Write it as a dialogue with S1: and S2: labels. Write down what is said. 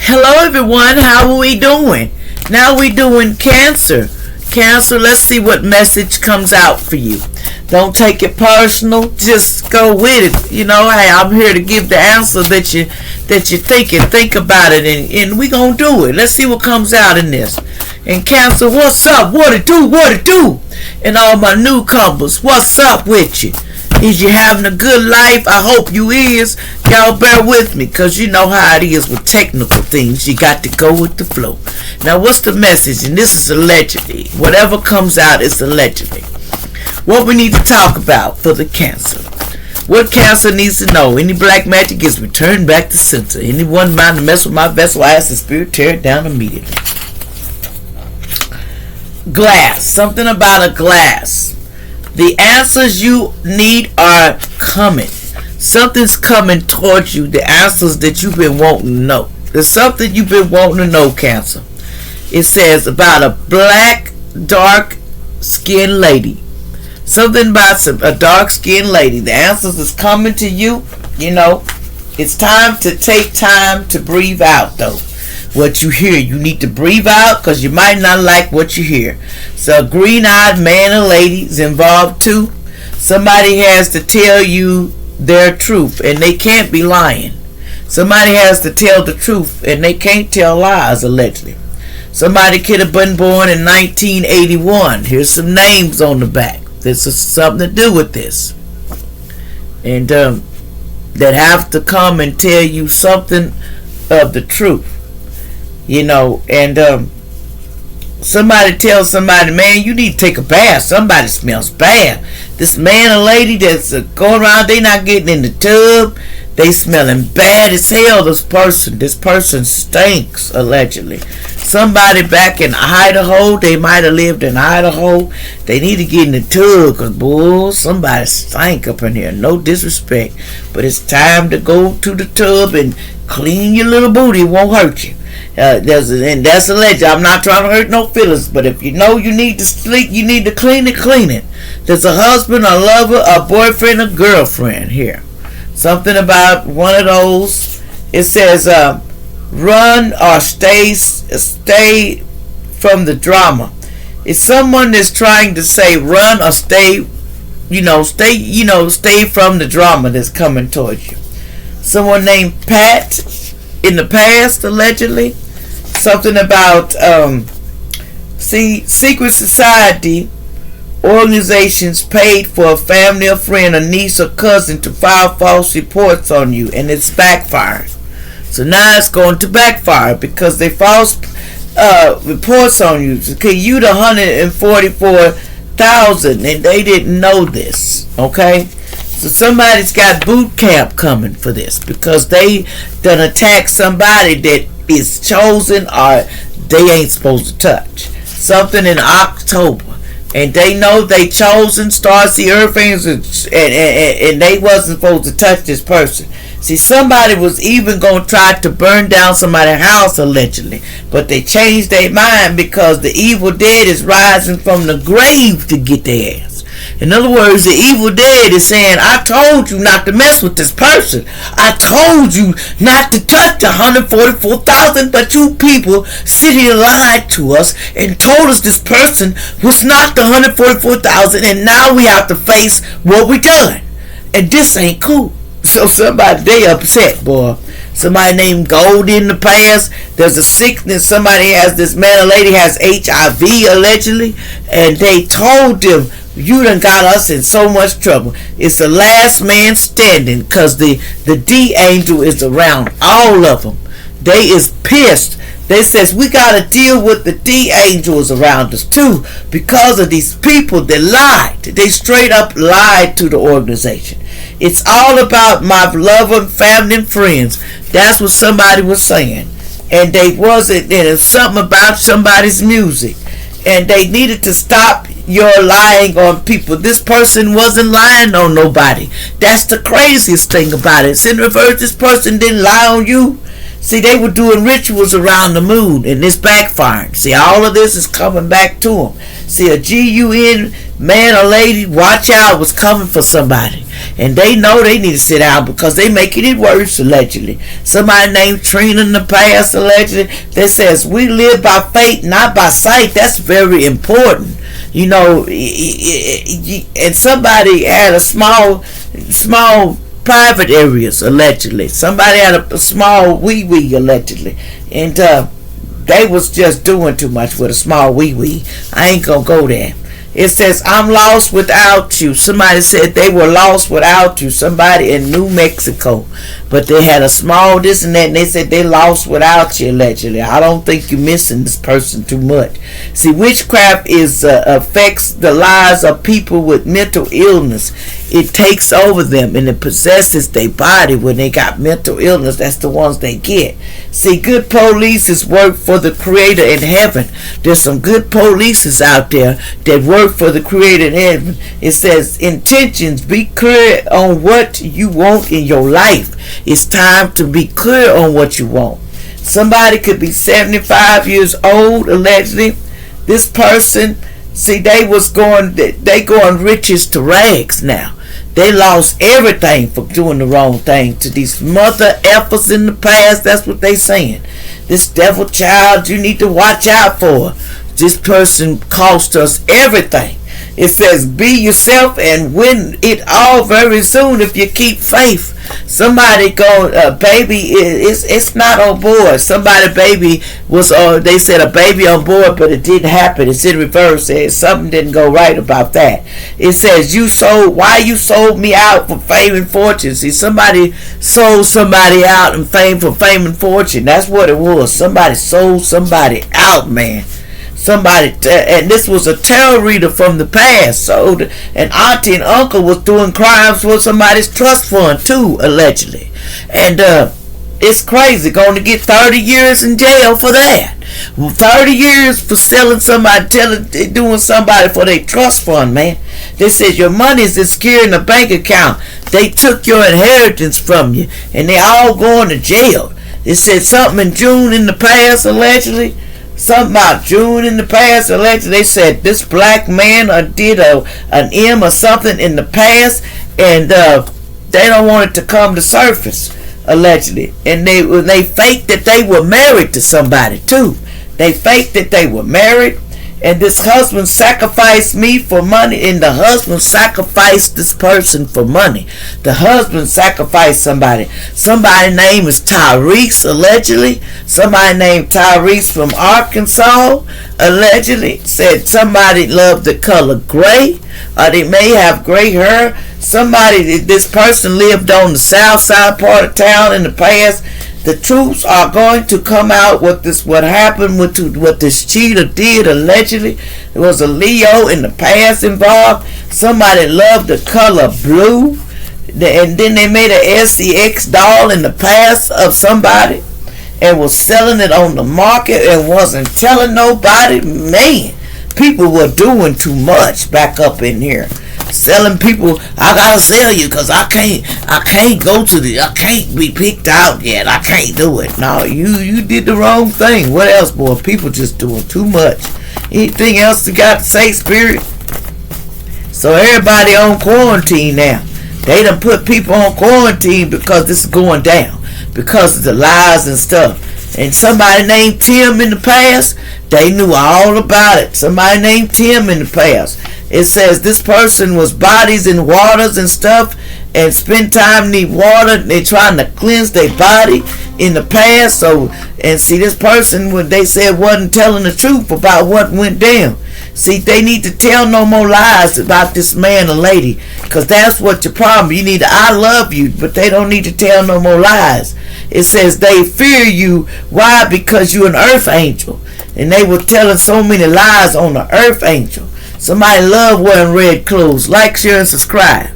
S1: Hello everyone, how are we doing? Now we doing Cancer. Cancer, let's see what message comes out for you. Don't take it personal, just go with it. Hey, I'm here to give the answer that you think about it, and we gonna do it. Let's see what comes out in this. And Cancer, what's up? What it do? And all my newcomers, what's up with you? Is you having a good life? I hope you is. Y'all bear with me, because you know how it is with technical things. You got to go with the flow. Now, what's the message? And this is allegedly. Whatever comes out is allegedly. What we need to talk about for the Cancer. What Cancer needs to know. Any black magic is returned back to center. Anyone mind to mess with my vessel, I ask the spirit, tear it down immediately. Glass. Something about a glass. The answers you need are coming. Something's coming towards you. The answers that you've been wanting to know. There's something you've been wanting to know, Cancer. It says about a black, dark-skinned lady. Something about a dark-skinned lady. The answers is coming to you. It's time to take time to breathe out, though. What you hear, you need to breathe out, because you might not like what you hear. So a green-eyed man or lady is involved too. Somebody has to tell you their truth, and they can't be lying. Somebody has to tell the truth, and they can't tell lies, allegedly. Somebody could have been born in 1981. Here's some names on the back. This is something to do with this. And that have to come and tell you something of the truth. And somebody tells somebody, man, you need to take a bath. Somebody smells bad. This man or lady that's going around, they not getting in the tub. They smelling bad as hell. This person stinks, allegedly. Somebody back in Idaho, they might have lived in Idaho. They need to get in the tub, because, boy, somebody stink up in here. No disrespect. But it's time to go to the tub and clean your little booty. It won't hurt you. And that's alleged. I'm not trying to hurt no feelings, but if you know you need to sleep, you need to clean it. There's a husband, a lover, a boyfriend, a girlfriend here. Something about one of those. It says, run or stay from the drama. It's someone that's trying to say run or stay from the drama that's coming towards you. Someone named Pat in the past, allegedly. Something about secret society organizations paid for a family, a friend, a niece, or cousin to file false reports on you, and it's backfired. So now it's going to backfire because they false reports on you. Okay, you the 144,000, and they didn't know this. Okay. So somebody's got boot camp coming for this, because they done attack somebody that is chosen or they ain't supposed to touch. Something in October. And they know they chosen stars, the earth, and they wasn't supposed to touch this person. See, somebody was even going to try to burn down somebody's house, allegedly. But they changed their mind because the evil dead is rising from the grave to get their ass. In other words, the evil dead is saying, I told you not to mess with this person. I told you not to touch the 144,000, but you people sit here and lied to us and told us this person was not the 144,000, and now we have to face what we done. And this ain't cool. So somebody, they upset, boy. Somebody named Gold in the past. There's a sickness. Somebody has, this man or lady has HIV, allegedly. And they told them, you done got us in so much trouble. It's the last man standing, because the D angel is around all of them. They is pissed. They says we got to deal with the D angels around us too, because of these people that lied. They straight up lied to the organization. It's all about my love and family and friends. That's what somebody was saying. And they wasn't, and it's something about somebody's music. And they needed to stop your lying on people. This person wasn't lying on nobody. That's the craziest thing about it. It's in reverse. This person didn't lie on you. See, they were doing rituals around the moon, and it's backfiring. See, all of this is coming back to them. See, a GUN man or lady, watch out, was coming for somebody. And they know they need to sit down because they making it worse, allegedly. Somebody named Trina in the past, allegedly, that says, we live by faith, not by sight. That's very important. You know, and somebody had a small private areas, allegedly. Somebody had a small wee allegedly. And they was just doing too much with a small wee. I ain't gonna go there. It says, I'm lost without you. Somebody said they were lost without you. Somebody in New Mexico. But they had a small this and that, and they said they lost without you, allegedly. I don't think you're missing this person too much. See, witchcraft affects the lives of people with mental illness. It takes over them, and it possesses their body when they got mental illness. That's the ones they get. See, good police work for the Creator in heaven. There's some good police out there that work for the Creator in heaven. It says, intentions, be clear on what you want in your life. It's time to be clear on what you want. Somebody could be 75 years old, allegedly. This person, see, they going riches to rags now. They lost everything for doing the wrong thing to these mother effers in the past. That's what they saying. This devil child you need to watch out for. This person cost us everything. It says, be yourself and win it all very soon if you keep faith. Somebody baby, it's not on board. Somebody baby was they said a baby on board, but it didn't happen. It's in reverse. Something didn't go right about that. It says, why you sold me out for fame and fortune. See, somebody sold somebody out in for fame and fortune. That's what it was. Somebody sold somebody out, man. Somebody, and this was a tarot reader from the past. So, an auntie and uncle was doing crimes for somebody's trust fund too, allegedly. And it's crazy. Going to get 30 years in jail for that. 30 years for selling somebody, doing somebody for their trust fund, man. They said your money is secure in a bank account. They took your inheritance from you, and they all going to jail. It said something in June in the past, allegedly. Something about June in the past, allegedly. They said this black man did an M or something in the past, and they don't want it to come to surface, allegedly. And they faked that they were married to somebody too. They faked that they were married, and this husband sacrificed me for money, and the husband sacrificed this person for money. The husband sacrificed somebody. Somebody's name is Tyrese, allegedly. Somebody named Tyrese from Arkansas, allegedly, said somebody loved the color gray, or they may have gray hair. This person lived on the south side part of town in the past. The truths are going to come out what happened with what this cheater did, allegedly. There was a Leo in the past involved. Somebody loved the color blue. And then they made a SEX doll in the past of somebody and was selling it on the market and wasn't telling nobody. Man, people were doing too much back up in here. Selling people, I gotta sell you because I can't be picked out yet. I can't do it. No, you did the wrong thing. What else, boy? People just doing too much. Anything else you got to say, Spirit? So everybody on quarantine now. They done put people on quarantine because this is going down. Because of the lies and stuff. And somebody named Tim in the past, they knew all about it. Somebody named Tim in the past. It says this person was bodies in waters and stuff and spend time need water. They trying to cleanse their body in the past. So, and see, this person, what they said, wasn't telling the truth about what went down. See, they need to tell no more lies about this man or lady, because that's what your problem. You need to, I love you, but they don't need to tell no more lies. It says they fear you. Why? Because you're an earth angel. And they were telling so many lies on the earth angel. Somebody love wearing red clothes. Like, share, and subscribe.